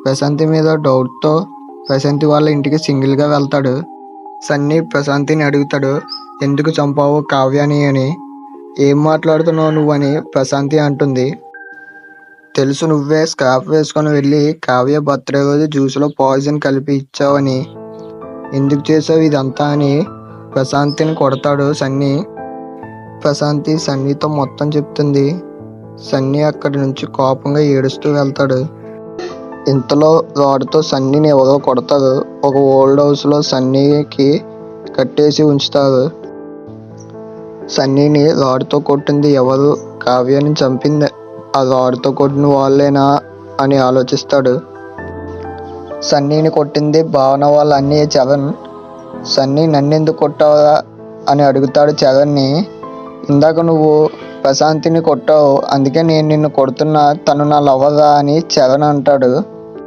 ప్రశాంతి మీద డౌట్తో ప్రశాంతి వాళ్ళ ఇంటికి సింగిల్గా వెళ్తాడు. సన్నీ ప్రశాంతిని అడుగుతాడు, ఎందుకు చంపావు కావ్యాని అని. ఏం మాట్లాడుతున్నావు నువ్వని ప్రశాంతి అంటుంది. తెలుసు, నువ్వే స్కార్ఫ్ వేసుకొని వెళ్ళి కావ్య బర్త్డే రోజు జ్యూస్లో పాయిజన్ కలిపి ఇచ్చావని. ఎందుకు చేసావు ఇదంతా అని ప్రశాంతిని కొడతాడు సన్నీ. ప్రశాంతి సన్నీతో మొత్తం చెప్తుంది. సన్నీ అక్కడి నుంచి కోపంగా ఏడుస్తూ వెళ్తాడు. ఇంతలో రాడ్తో సన్నీని ఎవరో కొడతారు. ఒక ఓల్డ్ హౌస్లో సన్నీకి కట్టేసి ఉంచుతారు. సన్నీని రాడ్తో కొట్టింది ఎవరు? కావ్యాన్ని చంపింది ఆ రాడ్తో కొట్టిన వాళ్ళేనా అని ఆలోచిస్తాడు. సన్నీని కొట్టింది భావన వాళ్ళ అన్నయ్య చరణ్. సన్నీ నన్నెందుకు కొట్టావా అని అడుగుతాడు చరణ్ని. ఇందాక నువ్వు ప్రశాంతిని కొట్టావు, అందుకే నేను నిన్ను కొడుతున్నా, తను నా లవరా అని చరణ్ అంటాడు.